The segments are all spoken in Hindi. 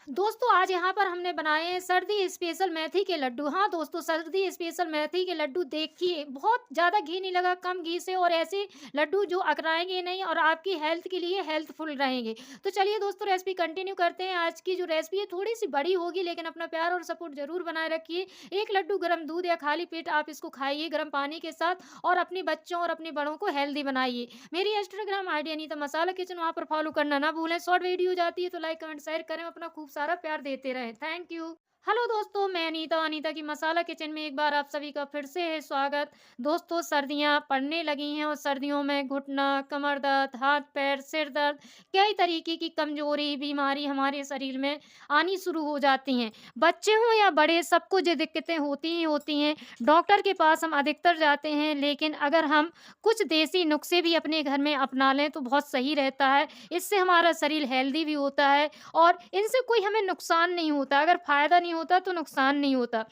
दोस्तों आज यहाँ पर हमने बनाए हैं सर्दी स्पेशल मेथी के लड्डू। हाँ दोस्तों, सर्दी स्पेशल मेथी के लड्डू देखिए, बहुत ज़्यादा घी नहीं लगा, कम घी से, और ऐसे लड्डू जो अकड़ाएँगे नहीं और आपकी हेल्थ के लिए हेल्थफुल रहेंगे। तो चलिए दोस्तों, रेसिपी कंटिन्यू करते हैं। आज की जो रेसिपी है थोड़ी-सी बड़ी होगी, लेकिन अपना प्यार और सपोर्ट ज़रूर बनाए रखिए। 1 लड्डू गरम दूध या खाली पेट आप इसको खाइए गरम पानी के साथ, और अपने बच्चों और अपने बड़ों को हेल्दी बनाइए। मेरी इंस्टाग्राम आईडी अनीता मसाला किचन, वहाँ पर फॉलो करना ना भूलें। शॉर्ट वीडियो जाती है तो लाइक, कमेंट, शेयर करें। अपना खूब सारा प्यार देते रहें। Thank you. हेलो दोस्तों, मैं अनीता, अनीता की मसाला किचन में एक बार आप सभी का फिर से है स्वागत। दोस्तों, सर्दियां पड़ने लगी हैं और सर्दियों में घुटना, कमर दर्द, हाथ पैर, सिर दर्द, कई तरीके की कमजोरी बीमारी हमारे शरीर में आनी शुरू हो जाती हैं। बच्चे हों या बड़े, सबको ये दिक्कतें होती ही होती हैं। डॉक्टर के पास हम अधिकतर जाते हैं, लेकिन अगर हम कुछ देसी नुस्खे भी अपने घर में अपना लें तो बहुत सही रहता है। इससे हमारा शरीर हेल्दी भी होता है और इनसे कोई हमें नुकसान नहीं होता। अगर फ़ायदा नहीं होता तो नुकसान नहीं होता।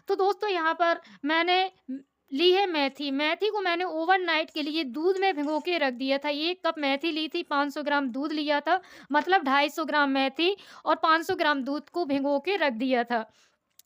तो दोस्तों, यहाँ पर मैंने ली है मेथी। मेथी को मैंने ओवरनाइट के लिए दूध में भिगो के रख दिया था। 1 कप मेथी ली थी, 500 ग्राम दूध लिया था, मतलब 250 ग्राम मेथी और 500 ग्राम दूध को भिगो के रख दिया था।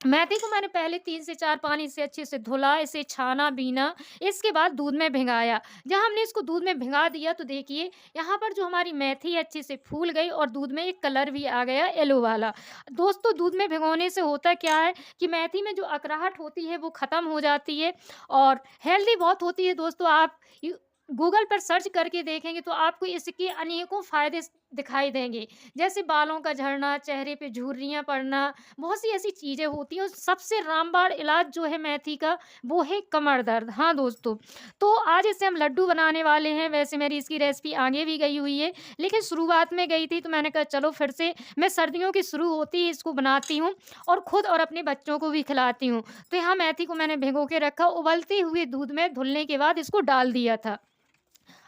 मेथी को मैंने पहले 3 से 4 पानी से अच्छे से धुला, इसे छाना-बीना, इसके बाद दूध में भिगाया। जब हमने इसको दूध में भिगा दिया तो देखिए, यहाँ पर जो हमारी मेथी है अच्छे से फूल गई और दूध में एक कलर भी आ गया येलो वाला। दोस्तों, दूध में भिगोने से होता क्या है कि मेथी में जो अकड़ाहट होती है वो ख़त्म हो जाती है और हेल्दी बहुत होती है। दोस्तों, आप यू गूगल पर सर्च करके देखेंगे तो आपको इसके अनेकों फ़ायदे दिखाई देंगे। जैसे बालों का झड़ना, चेहरे पे झुर्रियाँ पड़ना, बहुत सी ऐसी चीज़ें होती हैं, और सबसे रामबाण इलाज जो है मेथी का, वो है कमर दर्द। हाँ दोस्तों, तो आज इससे हम लड्डू बनाने वाले हैं। वैसे मेरी इसकी रेसिपी आगे भी गई हुई है, लेकिन शुरुआत में गई थी तो मैंने कहा चलो फिर से मैं सर्दियों की शुरू होती ही इसको बनाती हूँ और खुद और अपने बच्चों को भी खिलाती हूँ। तो यहाँ मेथी को मैंने भिगो के रखा, उबलते हुए दूध में धुलने के बाद इसको डाल दिया था।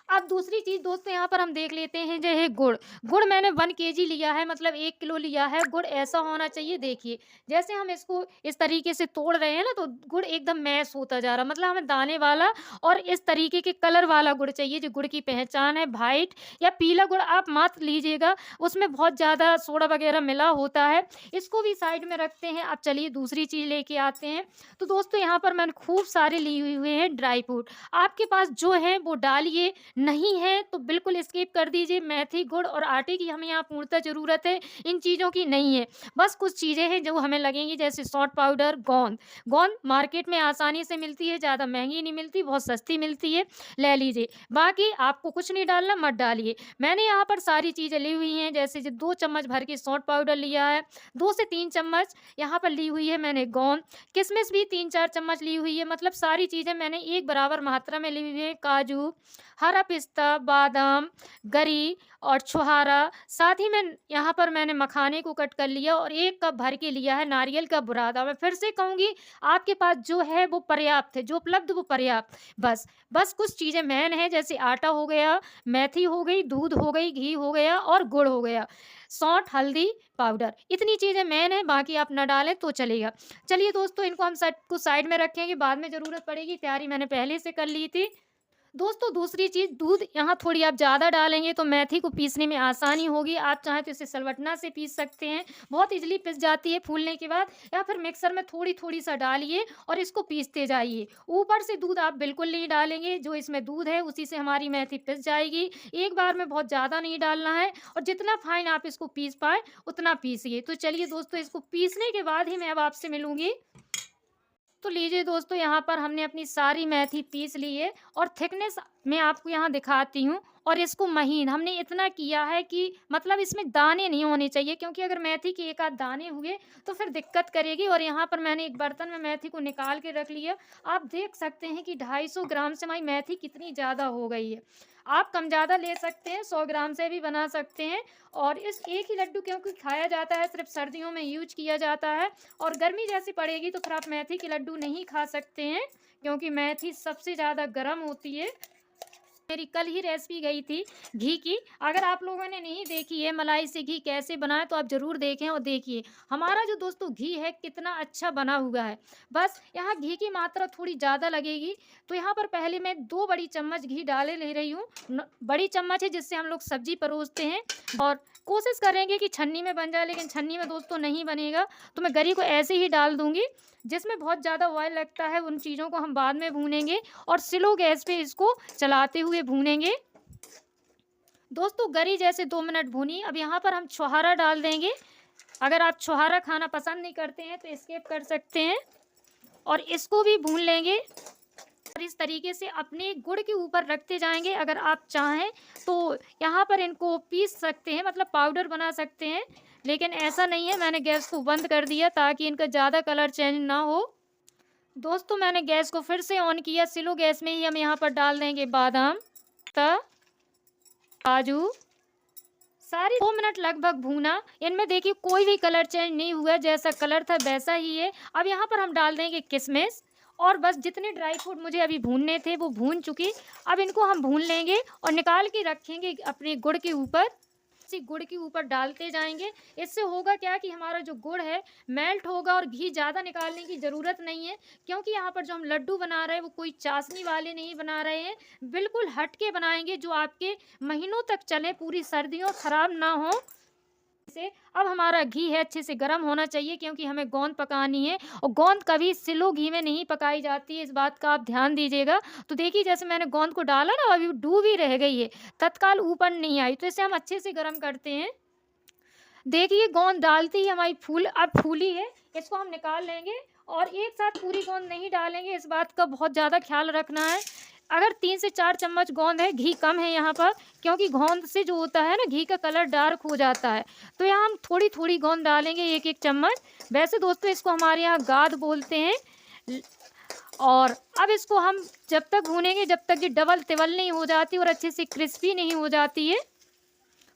अब दूसरी चीज़ दोस्तों, यहाँ पर हम देख लेते हैं जो है गुड़। गुड़ मैंने 1 केजी लिया है, मतलब 1 किलो लिया है। गुड़ ऐसा होना चाहिए, देखिए, जैसे हम इसको इस तरीके से तोड़ रहे हैं ना, तो गुड़ एकदम मैश होता जा रहा, मतलब हमें दाने वाला और इस तरीके के कलर वाला गुड़ चाहिए। जो गुड़ की पहचान है, व्हाइट या पीला गुड़ आप मत लीजिएगा, उसमें बहुत ज़्यादा सोडा वगैरह मिला होता है। इसको भी साइड में रखते हैं। अब चलिए दूसरी चीज़ लेके आते हैं। तो दोस्तों, यहाँ पर मैंने खूब सारे लिए हुए हैं ड्राई फ्रूट। आपके पास जो है वो डालिए, नहीं है तो बिल्कुल स्किप कर दीजिए। मेथी, गुड़ और आटे की हमें यहाँ पूर्णतः ज़रूरत है, इन चीज़ों की नहीं है। बस कुछ चीज़ें हैं जो हमें लगेंगी, जैसे सौंठ पाउडर, गोंद। गोंद मार्केट में आसानी से मिलती है, ज़्यादा महँगी नहीं मिलती, बहुत सस्ती मिलती है, ले लीजिए। बाकी आपको कुछ नहीं डालना, मत डालिए। मैंने यहाँ पर सारी चीज़ें ली हुई हैं, जैसे जो 2 चम्मच भर के सौंठ पाउडर लिया है, 2 से 3 चम्मच यहाँ पर ली हुई है मैंने गोंद, किशमिश भी 3-4 चम्मच ली हुई है, मतलब सारी चीज़ें मैंने एक बराबर मात्रा में ली हुई है। काजू, हरा पिस्ता, बादाम, गरी और छुहारा, साथ ही में यहाँ पर मैंने मखाने को कट कर लिया और 1 कप भर के लिया है नारियल का बुरादा। मैं फिर से कहूँगी, आपके पास जो है वो पर्याप्त है, जो उपलब्ध वो पर्याप्त। बस कुछ चीज़ें मेन हैं, जैसे आटा हो गया, मेथी हो गई, दूध हो गई, घी हो गया और गुड़ हो गया, सौंठ, हल्दी पाउडर, इतनी चीज़ें मेन हैं, बाकी आप ना डालें तो चलेगा। चलिए दोस्तों, इनको हम साइड में रखेंगे, बाद में ज़रूरत पड़ेगी, तैयारी मैंने पहले से कर ली थी। दोस्तों, दूसरी चीज़, दूध यहाँ थोड़ी आप ज़्यादा डालेंगे तो मेथी को पीसने में आसानी होगी। आप चाहें तो इसे सिलवटना से पीस सकते हैं, बहुत ईज़िली पिस जाती है फूलने के बाद, या फिर मिक्सर में थोड़ी-थोड़ी सा डालिए और इसको पीसते जाइए। ऊपर से दूध आप बिल्कुल नहीं डालेंगे, जो इसमें दूध है उसी से हमारी मेथी पिस जाएगी। एक बार में बहुत ज़्यादा नहीं डालना है और जितना फाइन आप इसको पीस पाएँ उतना पीसिए। तो चलिए दोस्तों, इसको पीसने के बाद ही मैं अब आपसे मिलूँगी। तो लीजिए दोस्तों, यहाँ पर हमने अपनी सारी मेथी पीस ली है और थिकनेस मैं आपको यहाँ दिखाती हूँ। और इसको महीन हमने इतना किया है कि मतलब इसमें दाने नहीं होने चाहिए, क्योंकि अगर मेथी के एक आध दाने हुए तो फिर दिक्कत करेगी। और यहाँ पर मैंने एक बर्तन में मेथी को निकाल के रख लिया। आप देख सकते हैं कि 250 ग्राम से हमारी मेथी कितनी ज़्यादा हो गई है। आप कम ज़्यादा ले सकते हैं, 100 ग्राम से भी बना सकते हैं। और इस एक ही लड्डू क्योंकि खाया जाता है, सिर्फ सर्दियों में यूज किया जाता है, और गर्मी जैसी पड़ेगी तो फिर आप मेथी के लड्डू नहीं खा सकते हैं, क्योंकि मेथी सबसे ज़्यादा गर्म होती है। मेरी कल ही रेसिपी गई थी घी की। अगर आप लोगों ने नहीं देखी है मलाई से घी कैसे बनाएं तो आप ज़रूर देखें और देखिए हमारा जो दोस्तों घी है कितना अच्छा बना हुआ है। बस यहाँ घी की मात्रा थोड़ी ज़्यादा लगेगी। तो यहाँ पर पहले मैं 2 बड़ी चम्मच घी डाले ले रही हूँ। बड़ी चम्मच है जिससे हम लोग सब्जी परोसते हैं और कोशिश करेंगे कि छन्नी में बन जाए, लेकिन छन्नी में दोस्तों नहीं बनेगा। तो मैं गरी को ऐसे ही डाल दूंगी। जिसमें बहुत ज़्यादा ऑयल लगता है उन चीज़ों को हम बाद में भूनेंगे और स्लो गैस पे इसको चलाते हुए भूनेंगे। दोस्तों गरी जैसे 2 मिनट भूनी। अब यहाँ पर हम छुहारा डाल देंगे। अगर आप छुहारा खाना पसंद नहीं करते हैं तो स्किप कर सकते हैं और इसको भी भून लेंगे। और इस तरीके से अपने गुड़ के ऊपर रखते जाएंगे। अगर आप चाहें तो यहाँ पर इनको पीस सकते हैं, मतलब पाउडर बना सकते हैं, लेकिन ऐसा नहीं है। मैंने गैस को बंद कर दिया ताकि इनका ज़्यादा कलर चेंज ना हो। दोस्तों मैंने गैस को फिर से ऑन किया। स्लो गैस में ही हम यहाँ पर डाल देंगे बादाम, काजू, सारी 2 मिनट लगभग भूना। इनमें देखिए कोई भी कलर चेंज नहीं हुआ, जैसा कलर था वैसा ही है। अब यहाँ पर हम डाल देंगे किशमिश और बस जितने ड्राई फ्रूट मुझे अभी भूनने थे वो भून चुकी। अब इनको हम भून लेंगे और निकाल के रखेंगे अपने गुड़ के ऊपर। इसी गुड़ के ऊपर डालते जाएंगे। इससे होगा क्या कि हमारा जो गुड़ है मेल्ट होगा और घी ज़्यादा निकालने की ज़रूरत नहीं है, क्योंकि यहाँ पर जो हम लड्डू बना रहे हैं वो कोई चाशनी वाले नहीं बना रहे हैं, बिल्कुल हट के बनाएंगे जो आपके महीनों तक चले, पूरी सर्दियों ख़राब ना हो। से अब हमारा घी है अच्छे से गर्म होना चाहिए, क्योंकि हमें गोंद पकानी है और गोंद कभी स्लो घी में नहीं पकाई जाती है, इस बात का आप ध्यान दीजिएगा। तो देखिए जैसे मैंने गोंद को डाला ना, अभी डूब ही रह गई है, तत्काल ऊपर नहीं आई। तो इसे हम अच्छे से गर्म करते हैं। देखिए गोंद डालती ही हमारी अब फूली है। इसको हम निकाल लेंगे और एक साथ पूरी गोंद नहीं डालेंगे, इस बात का बहुत ज़्यादा ख्याल रखना है। अगर 3 से 4 चम्मच गोंद है, घी कम है यहाँ पर, क्योंकि गोंद से जो होता है ना घी का कलर डार्क हो जाता है। तो यहाँ हम थोड़ी थोड़ी गोंद डालेंगे, 1-1 चम्मच। वैसे दोस्तों इसको हमारे यहाँ गाद बोलते हैं। और अब इसको हम जब तक भूनेंगे जब तक ये डबल तिबल नहीं हो जाती और अच्छे से क्रिस्पी नहीं हो जाती है।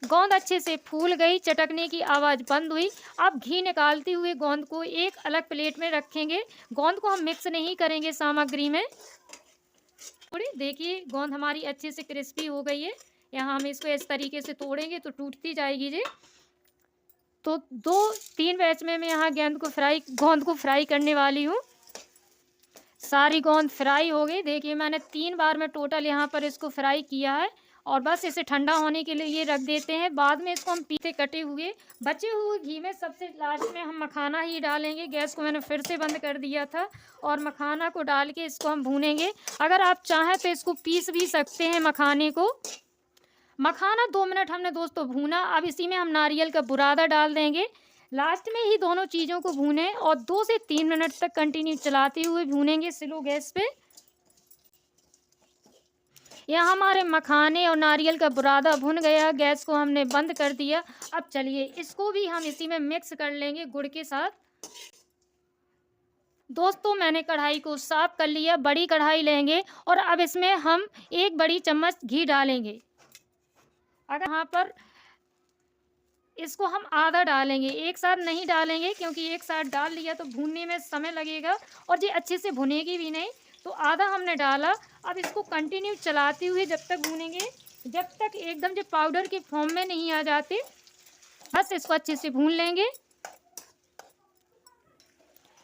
गोंद अच्छे से फूल गई, चटकने की आवाज़ बंद हुई। अब घी निकालते हुए गोंद को एक अलग प्लेट में रखेंगे। गोंद को हम मिक्स नहीं करेंगे सामग्री में। थोड़ी देखिए गोंद हमारी अच्छे से क्रिस्पी हो गई है। यहाँ हम इसको इस तरीके से तोड़ेंगे तो टूटती जाएगी जी। तो 2-3 बैच में मैं यहाँ गोंद को फ्राई करने वाली हूँ। सारी गोंद फ्राई हो गई। देखिए मैंने 3 बार में टोटल यहाँ पर इसको फ्राई किया है और बस इसे ठंडा होने के लिए ये रख देते हैं। बाद में इसको हम पीते कटे हुए बचे हुए घी में सबसे लास्ट में हम मखाना ही डालेंगे। गैस को मैंने फिर से बंद कर दिया था और मखाना को डाल के इसको हम भूनेंगे। अगर आप चाहें तो इसको पीस भी सकते हैं मखाने को। मखाना 2 मिनट हमने दोस्तों भूना। अब इसी में हम नारियल का बुरादा डाल देंगे। लास्ट में ही दोनों चीज़ों को भूनें और 2 से 3 मिनट तक कंटिन्यू चलाते हुए भूनेंगे स्लो गैस पे। यह हमारे मखाने और नारियल का बुरादा भुन गया। गैस को हमने बंद कर दिया। अब चलिए इसको भी हम इसी में मिक्स कर लेंगे गुड़ के साथ। दोस्तों मैंने कढ़ाई को साफ कर लिया। बड़ी कढ़ाई लेंगे और अब इसमें हम 1 बड़ी चम्मच घी डालेंगे। अगर यहाँ पर इसको हम आधा डालेंगे, एक साथ नहीं डालेंगे, क्योंकि एक साथ डाल लिया तो भूनने में समय लगेगा और ये अच्छे से भुनेगी भी नहीं। तो आधा हमने डाला। अब इसको कंटिन्यू चलाते हुए जब तक भूनेंगे जब तक एकदम जो पाउडर के फॉर्म में नहीं आ जाते, बस इसको अच्छे से भून लेंगे।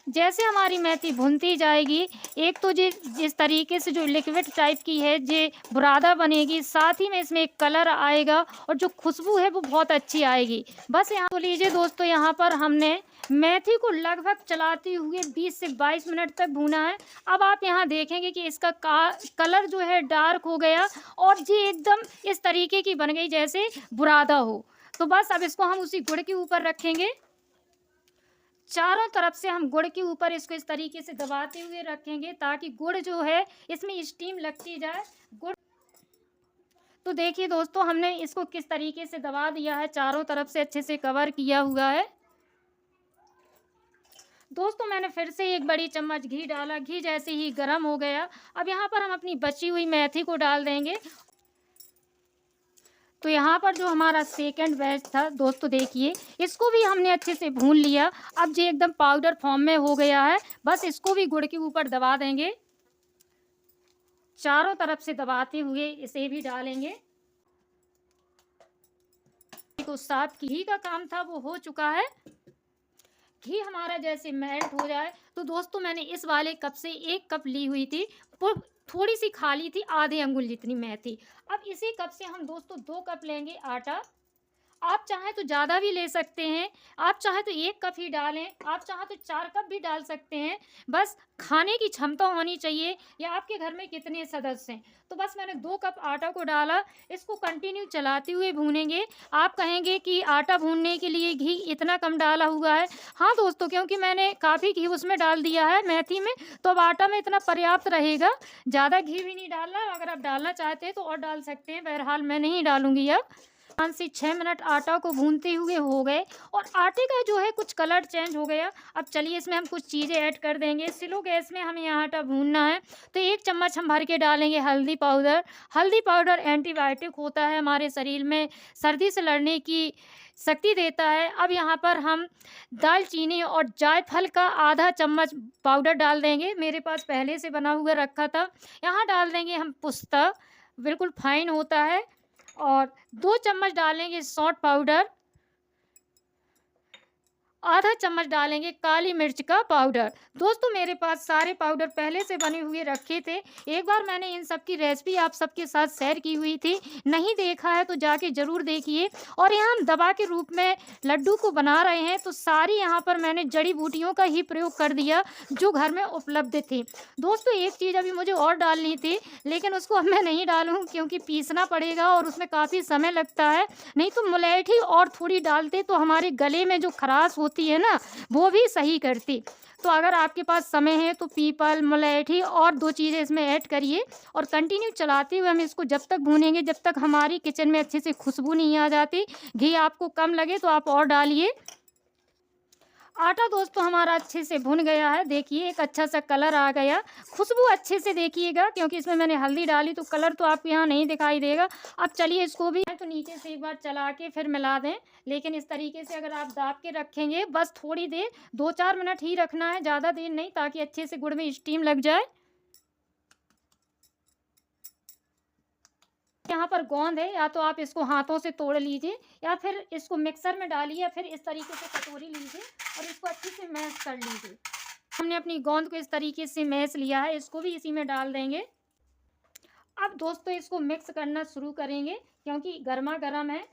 जैसे हमारी मेथी भुनती जाएगी, एक तो जिस तरीके से जो लिक्विड टाइप की है ये बुरादा बनेगी, साथ ही में इसमें एक कलर आएगा और जो खुशबू है वो बहुत अच्छी आएगी। बस यहाँ तो लीजिए दोस्तों, यहाँ पर हमने मेथी को लगभग चलाते हुए 20 से 22 मिनट तक भूना है। अब आप यहाँ देखेंगे कि इसका कलर जो है डार्क हो गया और ये एकदम इस तरीके की बन गई जैसे बुरादा हो। तो बस अब इसको हम उसी गुड़ के ऊपर रखेंगे। चारों तरफ से हम गुड़ के ऊपर इसको इस तरीके से दबाते हुए रखेंगे ताकि गुड़ जो है इसमें स्टीम लगती जाए। गुड़ तो देखिए दोस्तों, हमने इसको किस तरीके से दबा दिया है, चारों तरफ से अच्छे से कवर किया हुआ है। दोस्तों मैंने फिर से 1 बड़ी चम्मच घी डाला। घी जैसे ही गर्म हो गया, अब यहाँ पर हम अपनी बची हुई मेथी को डाल देंगे। तो यहाँ पर जो हमारा सेकंड बैच था दोस्तों, देखिए इसको भी हमने अच्छे से भून लिया। अब ये एकदम पाउडर फॉर्म में हो गया है। बस इसको भी गुड़ के ऊपर दबा देंगे। चारों तरफ से दबाते हुए इसे भी डालेंगे। तो साफ घी का काम था वो हो चुका है। घी हमारा जैसे मेल्ट हो जाए तो दोस्तों मैंने इस वाले कप से 1 कप ली हुई थी, वो थोड़ी सी खाली थी, आधे अंगुल जितनी मेथी। अब इसी कप से हम दोस्तों 2 कप लेंगे आटा। आप चाहें तो ज़्यादा भी ले सकते हैं, आप चाहें तो 1 कप ही डालें, आप चाहें तो 4 कप भी डाल सकते हैं। बस खाने की क्षमता होनी चाहिए या आपके घर में कितने सदस्य हैं। तो बस मैंने 2 कप आटा को डाला, इसको कंटिन्यू चलाते हुए भूनेंगे। आप कहेंगे कि आटा भूनने के लिए घी इतना कम डाला हुआ है। हाँ दोस्तों, क्योंकि मैंने काफ़ी घी उसमें डाल दिया है मेथी में, तो अब आटा में इतना पर्याप्त रहेगा। ज़्यादा घी भी नहीं डालना, अगर आप डालना चाहते हैं तो और डाल सकते हैं, बहरहाल मैं नहीं डालूँगी अब। 5 से 6 मिनट आटा को भूनते हुए हो गए और आटे का जो है कुछ कलर चेंज हो गया। अब चलिए इसमें हम कुछ चीज़ें ऐड कर देंगे। स्लो गैस में हमें यहाँ आटा भूनना है। तो 1 चम्मच हम भर के डालेंगे हल्दी पाउडर। हल्दी पाउडर एंटीबायोटिक होता है, हमारे शरीर में सर्दी से लड़ने की शक्ति देता है। अब यहाँ पर हम दालचीनी और जायफल का आधा चम्मच पाउडर डाल देंगे, मेरे पास पहले से बना हुआ रखा था। यहाँ डाल देंगे हम पुस्ता, बिल्कुल फाइन होता है, और 2 चम्मच डालेंगे सौंठ पाउडर, आधा चम्मच डालेंगे काली मिर्च का पाउडर। दोस्तों मेरे पास सारे पाउडर पहले से बने हुए रखे थे, एक बार मैंने इन सब की रेसिपी आप सबके साथ शेयर की हुई थी, नहीं देखा है तो जाके ज़रूर देखिए। और यहाँ हम दवा के रूप में लड्डू को बना रहे हैं, तो सारी यहाँ पर मैंने जड़ी बूटियों का ही प्रयोग कर दिया जो घर में उपलब्ध थी। दोस्तों एक चीज़ अभी मुझे और डालनी थी, लेकिन उसको अब मैं नहीं डालूँ क्योंकि पीसना पड़ेगा और उसमें काफ़ी समय लगता है। नहीं तो मुलैठी और थोड़ी डालते तो हमारे गले में जो खराश होती है ना, वो भी सही करती। तो अगर आपके पास समय है तो पीपल, मुलैठी और 2 चीज़ें इसमें ऐड करिए और कंटिन्यू चलाते हुए हम इसको जब तक भूनेंगे जब तक हमारी किचन में अच्छे से खुशबू नहीं आ जाती। घी आपको कम लगे तो आप और डालिए। आटा दोस्तों हमारा अच्छे से भुन गया है, देखिए एक अच्छा सा कलर आ गया। खुशबू अच्छे से देखिएगा क्योंकि इसमें मैंने हल्दी डाली तो कलर तो आपको यहाँ नहीं दिखाई देगा। अब चलिए इसको भी तो नीचे से एक बार चला के फिर मिला दें, लेकिन इस तरीके से अगर आप दाब के रखेंगे बस थोड़ी देर 2-4 मिनट ही रखना है, ज़्यादा देर नहीं, ताकि अच्छे से गुड़ में स्टीम लग जाए। यहाँ पर गोंद है, या तो आप इसको हाथों से तोड़ लीजिए या फिर इसको मिक्सर में डालिए या फिर इस तरीके से कटोरी लीजिए और इसको अच्छे से मैश कर लीजिए। हमने अपनी गोंद को इस तरीके से मैश लिया है, इसको भी इसी में डाल देंगे। अब दोस्तों इसको मिक्स करना शुरू करेंगे क्योंकि गर्मा गर्म है,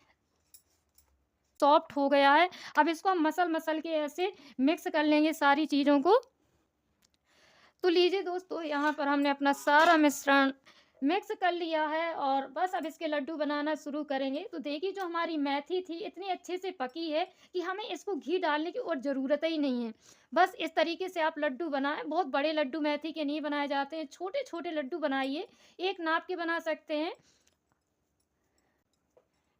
सॉफ्ट हो गया है। अब इसको हम मसल मसल के ऐसे मिक्स कर लेंगे सारी चीज़ों को। तो लीजिए दोस्तों यहाँ पर हमने अपना सारा मिश्रण मिक्स कर लिया है और बस अब इसके लड्डू बनाना शुरू करेंगे। तो देखिए जो हमारी मेथी थी इतनी अच्छे से पकी है कि हमें इसको घी डालने की और ज़रूरत ही नहीं है। बस इस तरीके से आप लड्डू बनाएं, बहुत बड़े लड्डू मेथी के नहीं बनाए जाते हैं, छोटे छोटे लड्डू बनाइए, एक नाप के बना सकते हैं,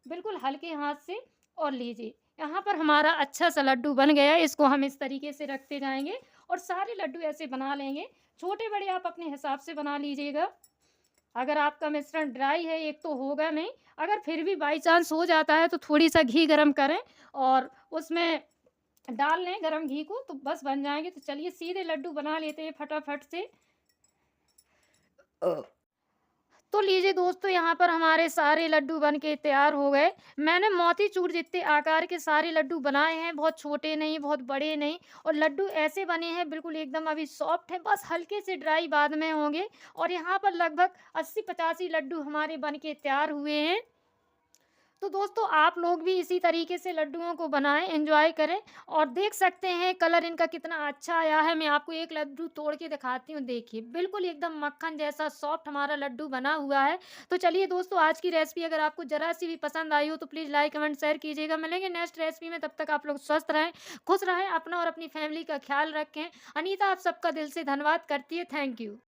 बिल्कुल हल्के हाथ से। और लीजिए यहाँ पर हमारा अच्छा सा लड्डू बन गया है, इसको हम इस तरीके से रखते जाएंगे और सारे लड्डू ऐसे बना लेंगे। छोटे बड़े आप अपने हिसाब से बना लीजिएगा। अगर आपका मिश्रण ड्राई है, एक तो होगा नहीं, अगर फिर भी बाई चांस हो जाता है तो थोड़ी सा घी गरम करें और उसमें डाल लें गरम घी को, तो बस बन जाएंगे। तो चलिए सीधे लड्डू बना लेते हैं फटाफट से। तो लीजिए दोस्तों यहाँ पर हमारे सारे लड्डू बन के तैयार हो गए। मैंने मोतीचूर जितने आकार के सारे लड्डू बनाए हैं, बहुत छोटे नहीं बहुत बड़े नहीं, और लड्डू ऐसे बने हैं बिल्कुल एकदम अभी सॉफ्ट है, बस हल्के से ड्राई बाद में होंगे। और यहाँ पर लगभग 80-85 लड्डू हमारे बन के तैयार हुए हैं। तो दोस्तों आप लोग भी इसी तरीके से लड्डुओं को बनाएं, एंजॉय करें। और देख सकते हैं कलर इनका कितना अच्छा आया है। मैं आपको एक लड्डू तोड़ के दिखाती हूँ, देखिए बिल्कुल एकदम मक्खन जैसा सॉफ्ट हमारा लड्डू बना हुआ है। तो चलिए दोस्तों आज की रेसिपी अगर आपको ज़रा सी भी पसंद आई हो तो प्लीज़ लाइक कमेंट शेयर कीजिएगा। मिलेंगे नेक्स्ट रेसिपी में, तब तक आप लोग स्वस्थ रहें, खुश रहें, अपना और अपनी फैमिली का ख्याल रखें। अनीता आप सबका दिल से धन्यवाद करती है। Thank you.